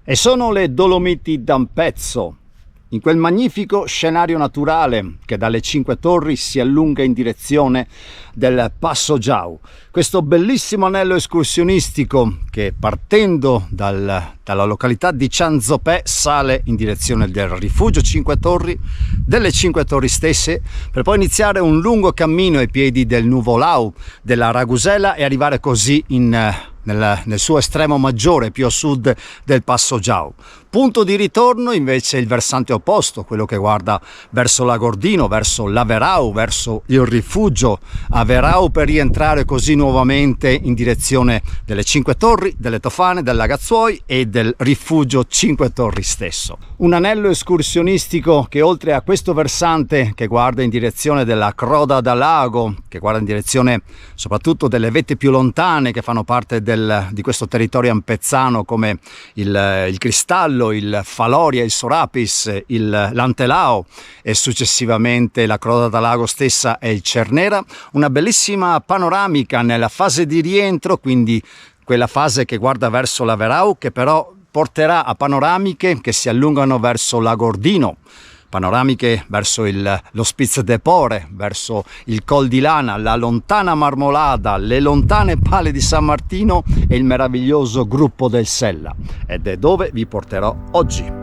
E sono le Dolomiti d'Ampezzo, in quel magnifico scenario naturale che dalle Cinque Torri si allunga in direzione del Passo Jau. Questo bellissimo anello escursionistico che, partendo dalla località di Cianzopè, sale in direzione del rifugio Cinque Torri, delle Cinque Torri stesse, per poi iniziare un lungo cammino ai piedi del Nuvolau, della Ragusela, e arrivare così nel suo estremo maggiore, più a sud del Passo Jau. Punto di ritorno invece il versante opposto, quello che guarda verso Lagordino, verso l'Averau, verso il rifugio Averau, per rientrare così nuovamente in direzione delle Cinque Torri, delle Tofane, del Lagazzuoi e del rifugio Cinque Torri stesso. Un anello escursionistico che, oltre a questo versante che guarda in direzione della Croda da Lago, che guarda in direzione soprattutto delle vette più lontane che fanno parte di questo territorio ampezzano, come il Cristallo, il Faloria, il Sorapis, l'Antelao e successivamente la Croda da Lago stessa e il Cernera, una bellissima panoramica nella fase di rientro, quindi quella fase che guarda verso l'Averau, che però porterà a panoramiche che si allungano verso Lagordino, panoramiche verso lo Spitz de Pore, verso il Col di Lana, la lontana Marmolada, le lontane Pale di San Martino e il meraviglioso Gruppo del Sella. Ed è dove vi porterò oggi.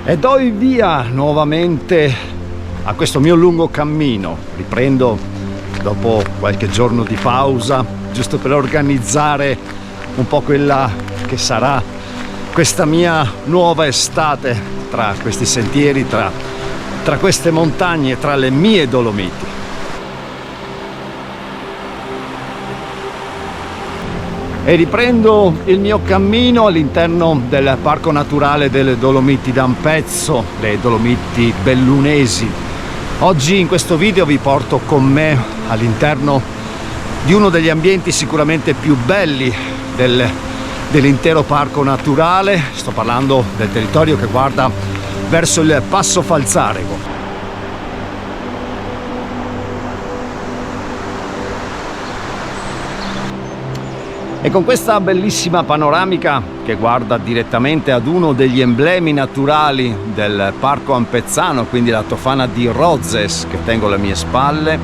E do il via nuovamente a questo mio lungo cammino. Riprendo dopo qualche giorno di pausa, giusto per organizzare un po' quella che sarà questa mia nuova estate tra questi sentieri, tra queste montagne, tra le mie Dolomiti. E riprendo il mio cammino all'interno del Parco Naturale delle Dolomiti d'Ampezzo, le Dolomiti Bellunesi. Oggi in questo video vi porto con me all'interno di uno degli ambienti sicuramente più belli dell'intero Parco Naturale. Sto parlando del territorio che guarda verso il Passo Falzarego. E con questa bellissima panoramica che guarda direttamente ad uno degli emblemi naturali del parco ampezzano, quindi la Tofana di Rozes, che tengo alle mie spalle,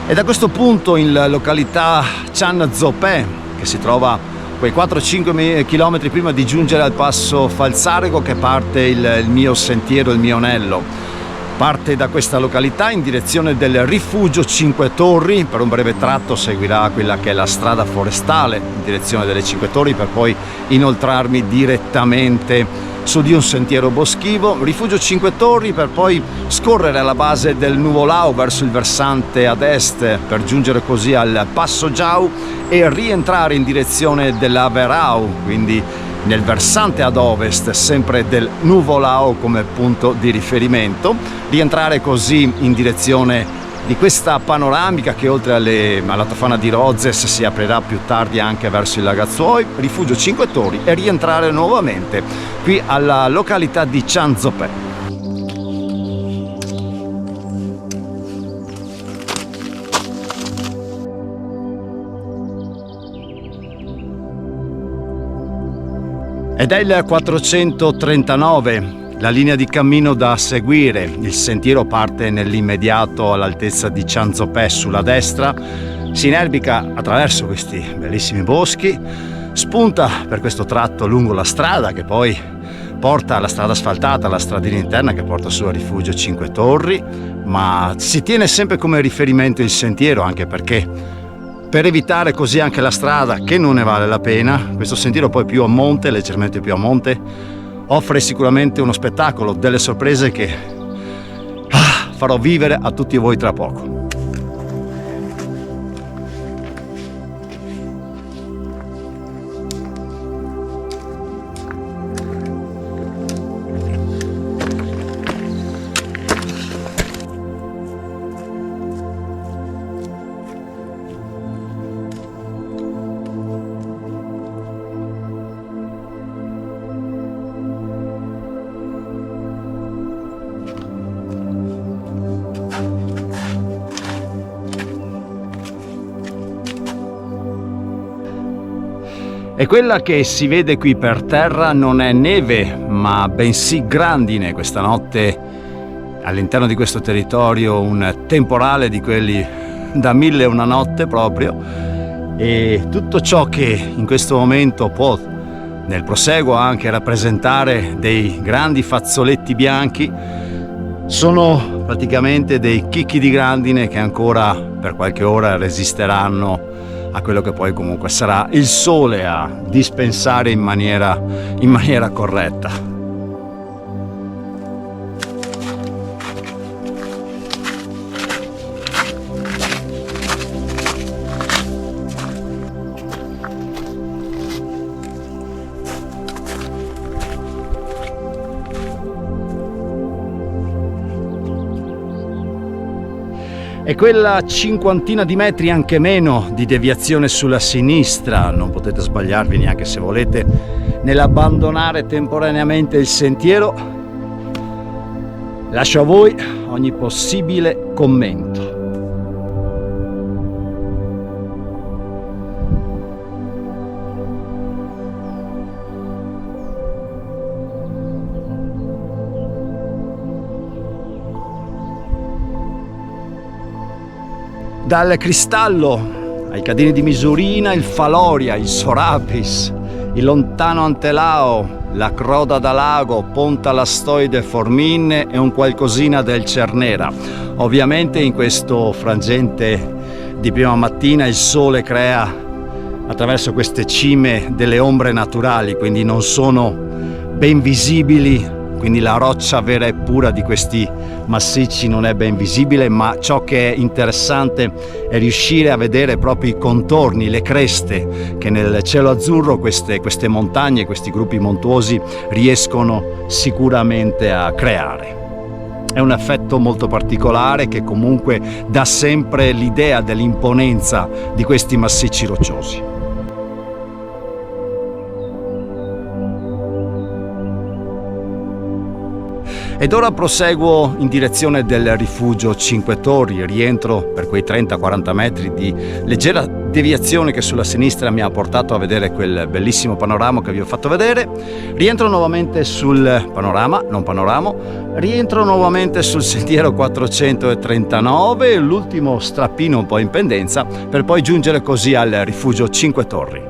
e da questo punto in località Cianzopè, che si trova quei 4-5 km prima di giungere al Passo Falzarego, che parte il mio sentiero, il mio anello. Parte da questa località in direzione del rifugio Cinque Torri, per un breve tratto seguirà quella che è la strada forestale in direzione delle Cinque Torri, per poi inoltrarmi direttamente su di un sentiero boschivo, rifugio Cinque Torri, per poi scorrere alla base del Nuvolau verso il versante ad est, per giungere così al Passo Jau e rientrare in direzione dell'Averau, quindi nel versante ad ovest sempre del Nuvolau come punto di riferimento, rientrare così in direzione di questa panoramica che, oltre alla Tofana di Rozes, si aprirà più tardi anche verso il Lagazzuoi, rifugio Cinque Torri, e rientrare nuovamente qui alla località di Cianzopè. Ed è il 439, la linea di cammino da seguire. Il sentiero parte nell'immediato all'altezza di Cianzopè sulla destra, si inerpica attraverso questi bellissimi boschi, spunta per questo tratto lungo la strada che poi porta alla strada asfaltata, alla stradina interna che porta su al rifugio Cinque Torri, ma si tiene sempre come riferimento il sentiero, anche perché per evitare così anche la strada, che non ne vale la pena. Questo sentiero poi più a monte, leggermente più a monte, offre sicuramente uno spettacolo, delle sorprese che farò vivere a tutti voi tra poco. E quella che si vede qui per terra non è neve, ma bensì grandine. Questa notte all'interno di questo territorio un temporale di quelli da 1001 notte proprio, e tutto ciò che in questo momento può nel proseguo anche rappresentare dei grandi fazzoletti bianchi sono praticamente dei chicchi di grandine che ancora per qualche ora resisteranno a quello che poi comunque sarà il sole a dispensare in maniera corretta. E quella cinquantina di metri, anche meno, di deviazione sulla sinistra, non potete sbagliarvi neanche se volete nell'abbandonare temporaneamente il sentiero. Lascio a voi ogni possibile commento. Dal Cristallo ai Cadini di Misurina, il Faloria, il Sorapis, il Lontano Antelao, la Croda da Lago, Ponta Lastoide, Formin e un qualcosina del Cernera. Ovviamente in questo frangente di prima mattina il sole crea attraverso queste cime delle ombre naturali, quindi non sono ben visibili, quindi la roccia vera e pura di questi massicci non è ben visibile, ma ciò che è interessante è riuscire a vedere proprio i contorni, le creste che nel cielo azzurro queste montagne, questi gruppi montuosi riescono sicuramente a creare. È un effetto molto particolare che comunque dà sempre l'idea dell'imponenza di questi massicci rocciosi. Ed ora proseguo in direzione del rifugio Cinque Torri, rientro per quei 30-40 metri di leggera deviazione che sulla sinistra mi ha portato a vedere quel bellissimo panorama che vi ho fatto vedere. Rientro nuovamente sul rientro nuovamente sul sentiero 439, l'ultimo strappino un po' in pendenza, per poi giungere così al rifugio Cinque Torri.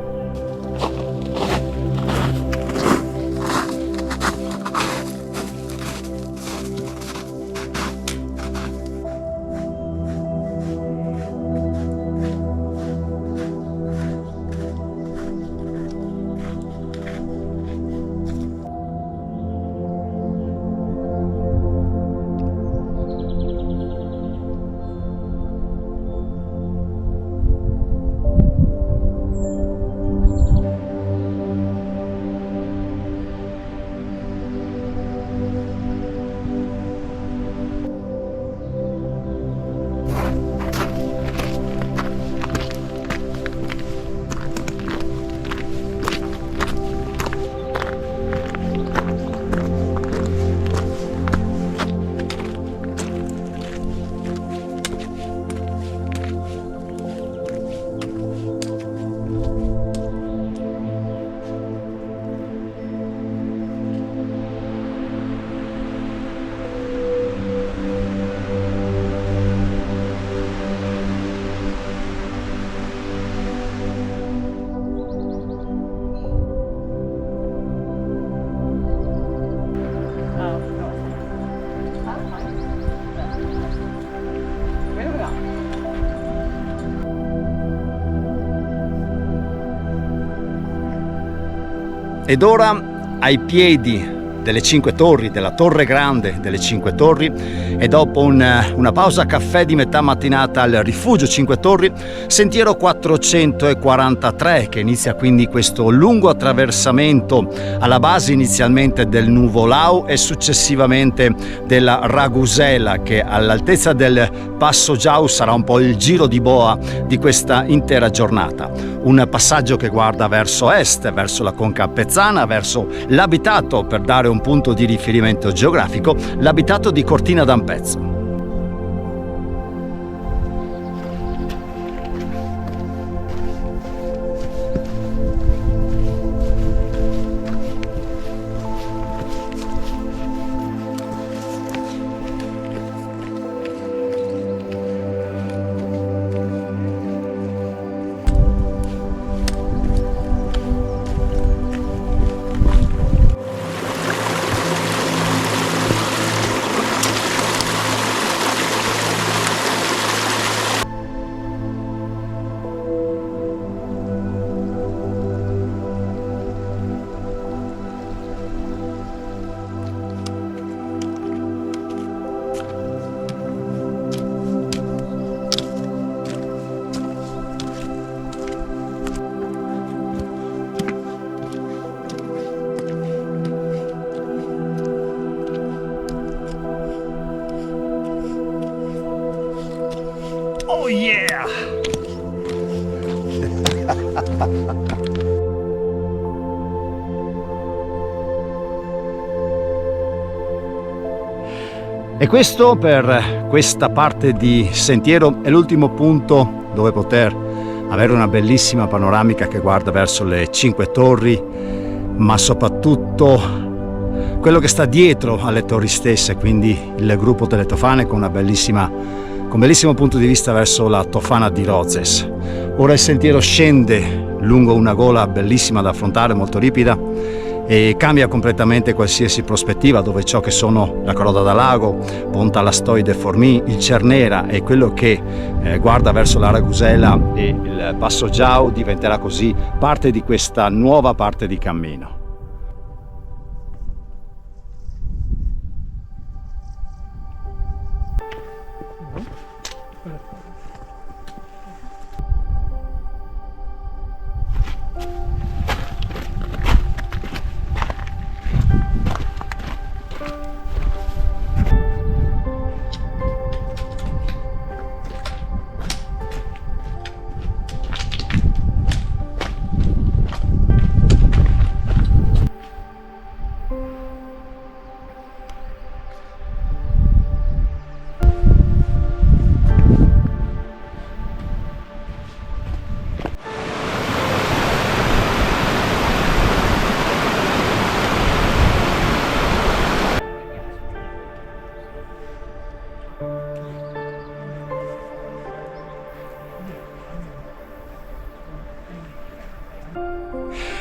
Ed ora ai piedi delle Cinque Torri, della Torre Grande delle Cinque Torri, e dopo una pausa caffè di metà mattinata al Rifugio Cinque Torri, sentiero 443, che inizia quindi questo lungo attraversamento alla base inizialmente del Nuvolao e successivamente della Ragusela, che all'altezza del Passo Giau sarà un po' il giro di boa di questa intera giornata. Un passaggio che guarda verso est, verso la Conca Pezzana, verso l'abitato, per dare un punto di riferimento geografico, l'abitato di Cortina d'Ampezzo. Oh yeah! E questo, per questa parte di sentiero, è l'ultimo punto dove poter avere una bellissima panoramica che guarda verso le Cinque Torri, ma soprattutto quello che sta dietro alle torri stesse, quindi il gruppo delle Tofane con un bellissimo punto di vista verso la Tofana di Rozes. Ora il sentiero scende lungo una gola bellissima da affrontare, molto ripida, e cambia completamente qualsiasi prospettiva, dove ciò che sono la Croda da Lago, Ponta Lastoide Formì, il Cernera e quello che guarda verso la Ragusela e il Passo Giau diventerà così parte di questa nuova parte di cammino.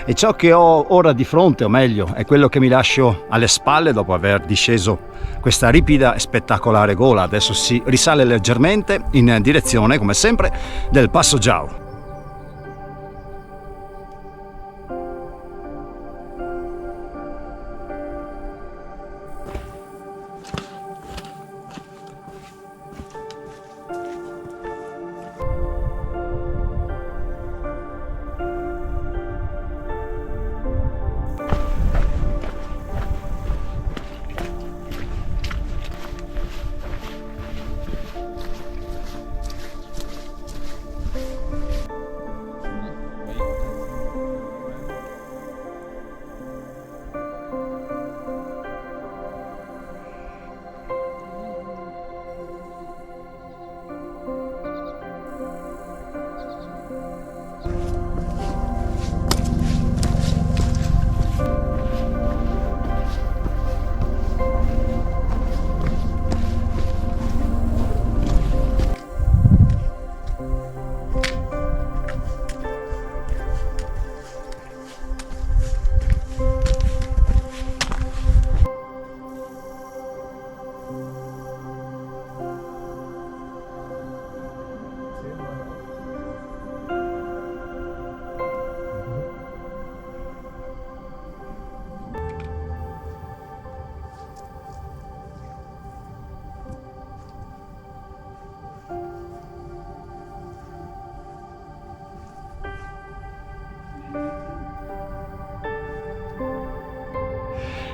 E ciò che ho ora di fronte, o meglio, è quello che mi lascio alle spalle dopo aver disceso questa ripida e spettacolare gola. Adesso si risale leggermente in direzione, come sempre, del Passo Giau.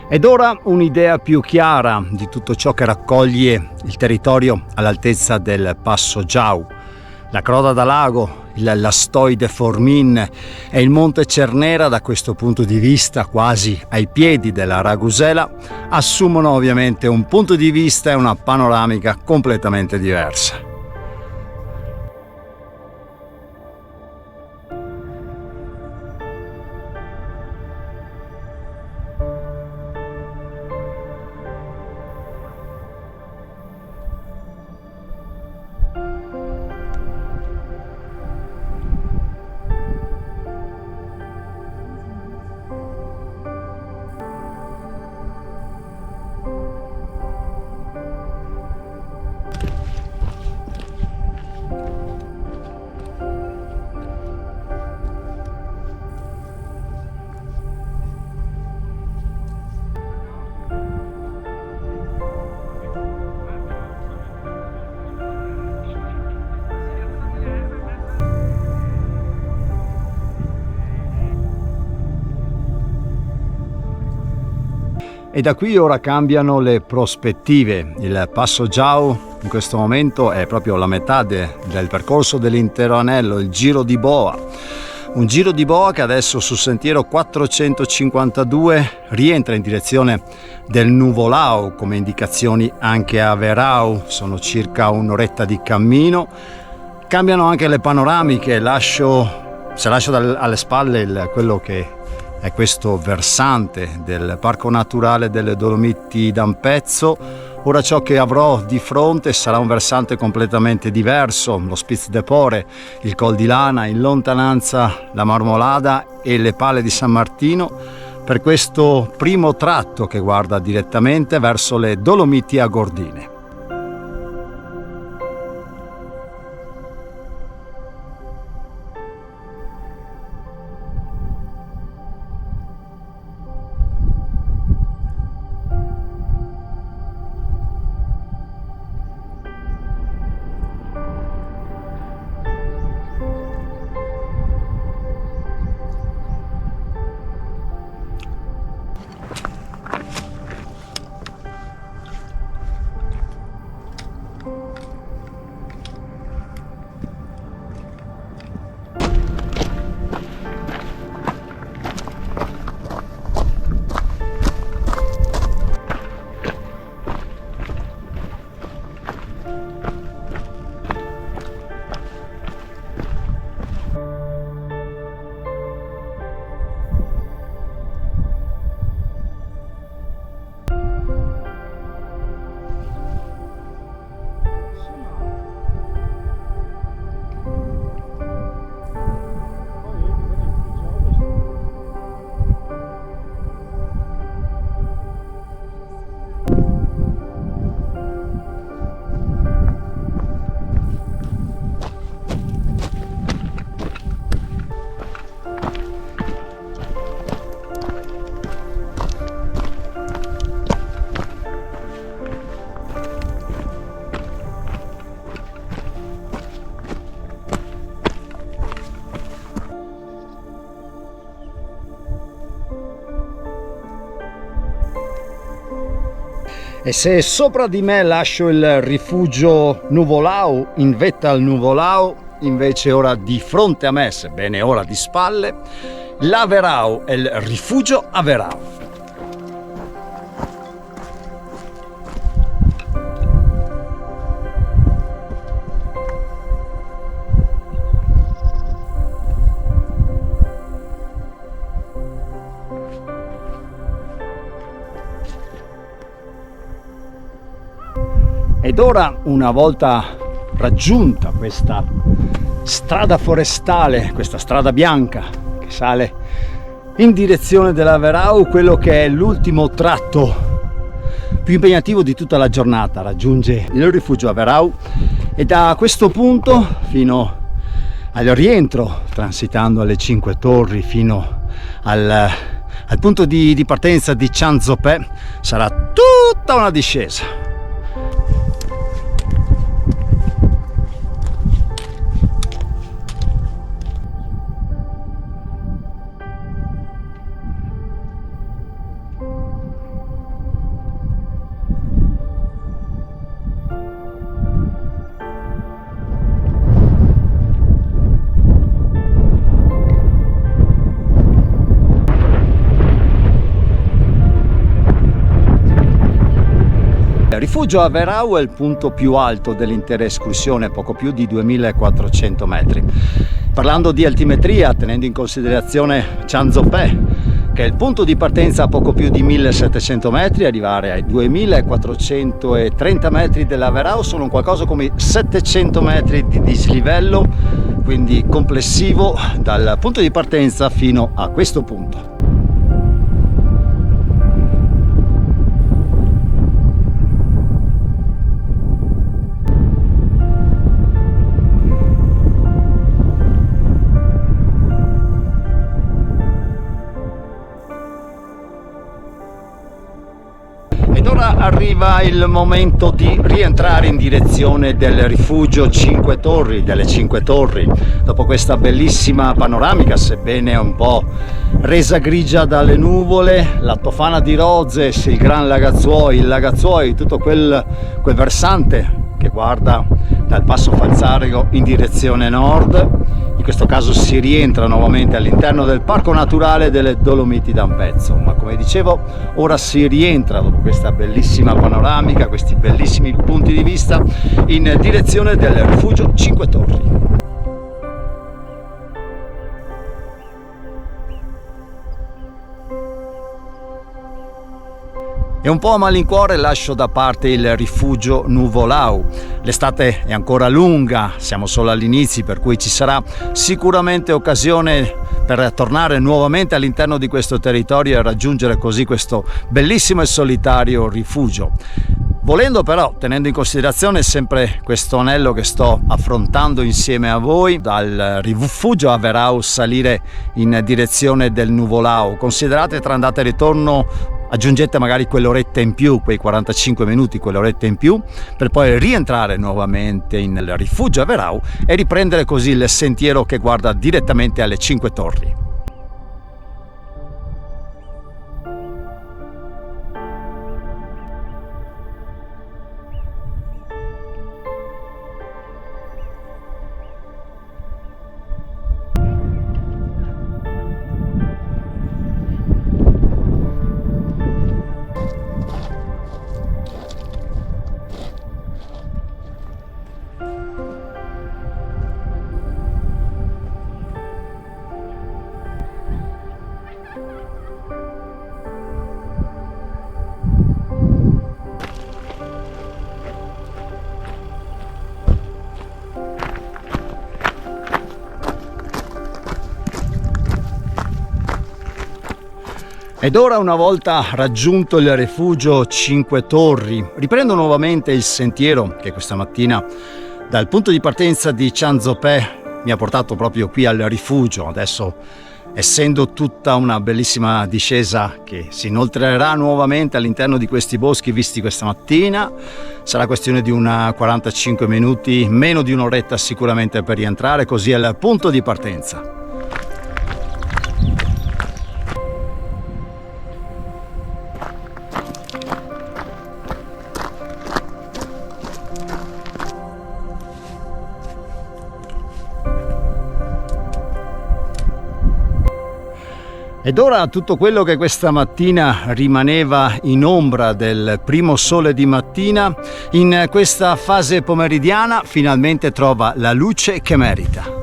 Ed ora un'idea più chiara di tutto ciò che raccoglie il territorio all'altezza del Passo Jau. La Croda da Lago, l'Astoide Formin e il Monte Cernera, da questo punto di vista quasi ai piedi della Ragusela, assumono ovviamente un punto di vista e una panoramica completamente diversa. E da qui ora cambiano le prospettive. Il Passo Jau in questo momento è proprio la metà del percorso dell'intero anello, il Giro di Boa. Un Giro di Boa che adesso sul sentiero 452 rientra in direzione del Nuvolao, come indicazioni anche a Verau, sono circa un'oretta di cammino. Cambiano anche le panoramiche, se lascio alle spalle quello che è questo versante del Parco Naturale delle Dolomiti d'Ampezzo. Ora ciò che avrò di fronte sarà un versante completamente diverso, lo Spitz de Pore, il Col di Lana, in lontananza la Marmolada e le Pale di San Martino, per questo primo tratto che guarda direttamente verso le Dolomiti Agordine. E se sopra di me lascio il rifugio Nuvolao, in vetta al Nuvolao, invece ora di fronte a me, sebbene ora di spalle, l'Averau e il rifugio Averau. Ed ora, una volta raggiunta questa strada forestale, questa strada bianca che sale in direzione dell'Averau, quello che è l'ultimo tratto più impegnativo di tutta la giornata raggiunge il rifugio Averau, e da questo punto fino al rientro, transitando alle Cinque Torri fino al punto di partenza di Cianzopè, sarà tutta una discesa. Il rifugio Averau è il punto più alto dell'intera escursione, poco più di 2400 metri. Parlando di altimetria, tenendo in considerazione Cianzopè, che è il punto di partenza a poco più di 1700 metri, arrivare ai 2430 metri dell'Averau sono qualcosa come 700 metri di dislivello, quindi complessivo dal punto di partenza fino a questo punto. Ed ora arriva il momento di rientrare in direzione del rifugio Cinque Torri, delle Cinque Torri. Dopo questa bellissima panoramica, sebbene un po' resa grigia dalle nuvole, la Tofana di Rozes, il Gran Lagazzuoi, tutto quel versante che guarda dal Passo Falzarego in direzione nord. In questo caso si rientra nuovamente all'interno del Parco Naturale delle Dolomiti d'Ampezzo, ma come dicevo ora si rientra dopo questa bellissima panoramica, questi bellissimi punti di vista, in direzione del rifugio Cinque Torri. E un po' a malincuore lascio da parte il rifugio Nuvolau. L'estate è ancora lunga, siamo solo all'inizio, per cui ci sarà sicuramente occasione per tornare nuovamente all'interno di questo territorio e raggiungere così questo bellissimo e solitario rifugio. Volendo però, tenendo in considerazione sempre questo anello che sto affrontando insieme a voi, dal rifugio Averau salire in direzione del Nuvolau, considerate tra andata e ritorno, aggiungete magari quell'oretta in più, quei 45 minuti, quell'oretta in più, per poi rientrare nuovamente nel rifugio Averau e riprendere così il sentiero che guarda direttamente alle Cinque Torri. Ed ora, una volta raggiunto il rifugio Cinque Torri, riprendo nuovamente il sentiero che questa mattina dal punto di partenza di Cianzopè mi ha portato proprio qui al rifugio. Adesso, essendo tutta una bellissima discesa che si inoltrerà nuovamente all'interno di questi boschi visti questa mattina, sarà questione di una 45 minuti, meno di un'oretta sicuramente per rientrare così al punto di partenza. Ed ora tutto quello che questa mattina rimaneva in ombra del primo sole di mattina, in questa fase pomeridiana finalmente trova la luce che merita.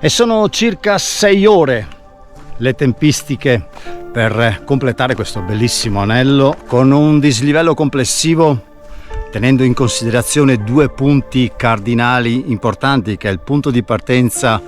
E sono circa 6 ore le tempistiche per completare questo bellissimo anello con un dislivello complessivo, tenendo in considerazione due punti cardinali importanti, che è il punto di partenza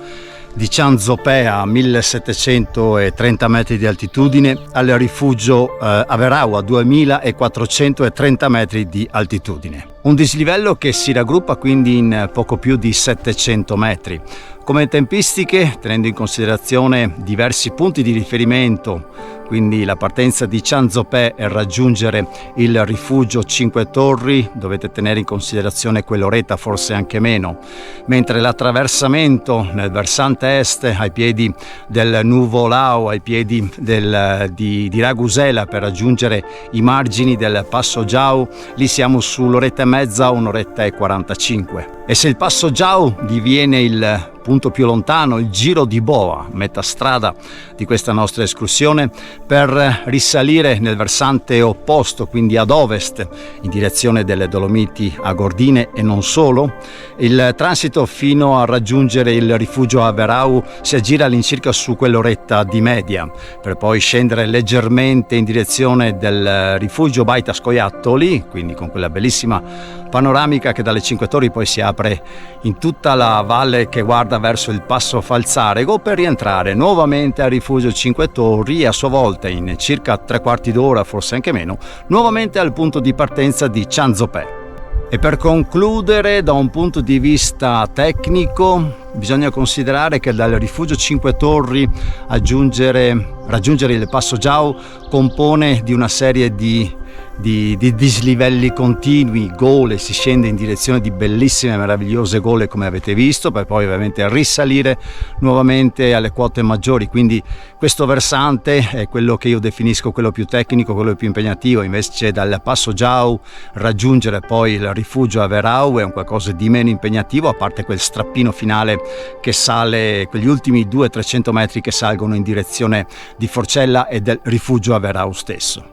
di Cianzopè a 1730 metri di altitudine, al rifugio Averau a 2430 metri di altitudine. Un dislivello che si raggruppa quindi in poco più di 700 metri. Come tempistiche, tenendo in considerazione diversi punti di riferimento, quindi la partenza di Cianzopè e raggiungere il rifugio Cinque Torri, dovete tenere in considerazione quell'oretta, forse anche meno, mentre l'attraversamento nel versante est ai piedi del Nuvolao, ai piedi di Ragusela per raggiungere i margini del Passo Giau, lì siamo sull'oretta e mezza, un'oretta e 45. E se il Passo Giau diviene il punto più lontano, il Giro di Boa, metà strada di questa nostra escursione, per risalire nel versante opposto, quindi ad ovest, in direzione delle Dolomiti Agordine e non solo, il transito fino a raggiungere il rifugio Averau si aggira all'incirca su quell'oretta di media, per poi scendere leggermente in direzione del rifugio Baita Scoiattoli, quindi con quella bellissima panoramica che dalle Cinque Torri poi si apre in tutta la valle che guarda verso il Passo Falzarego, per rientrare nuovamente al rifugio Cinque Torri e a sua volta in circa 3/4 d'ora, forse anche meno, nuovamente al punto di partenza di Cianzopè. E per concludere, da un punto di vista tecnico, bisogna considerare che dal rifugio Cinque Torri raggiungere il Passo Giau compone di una serie di dislivelli continui, gole, si scende in direzione di bellissime, meravigliose gole come avete visto, per poi ovviamente risalire nuovamente alle quote maggiori. Quindi questo versante è quello che io definisco quello più tecnico, quello più impegnativo. Invece dal Passo Giau raggiungere poi il rifugio Averau è un qualcosa di meno impegnativo, a parte quel strappino finale che sale, quegli ultimi 200-300 metri che salgono in direzione di Forcella e del rifugio Averau stesso.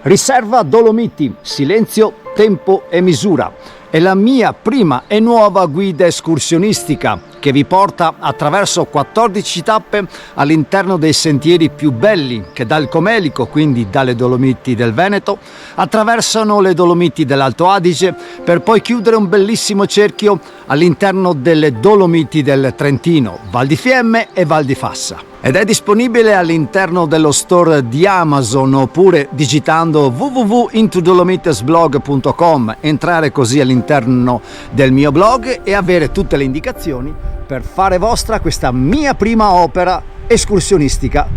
Riserva Dolomiti, silenzio, tempo e misura. È la mia prima e nuova guida escursionistica che vi porta attraverso 14 tappe all'interno dei sentieri più belli che dal Comelico, quindi dalle Dolomiti del Veneto, attraversano le Dolomiti dell'Alto Adige per poi chiudere un bellissimo cerchio all'interno delle Dolomiti del Trentino, Val di Fiemme e Val di Fassa. Ed è disponibile all'interno dello store di Amazon, oppure digitando www.intodolomitesblog.com, entrare così all'interno del mio blog e avere tutte le indicazioni per fare vostra questa mia prima opera escursionistica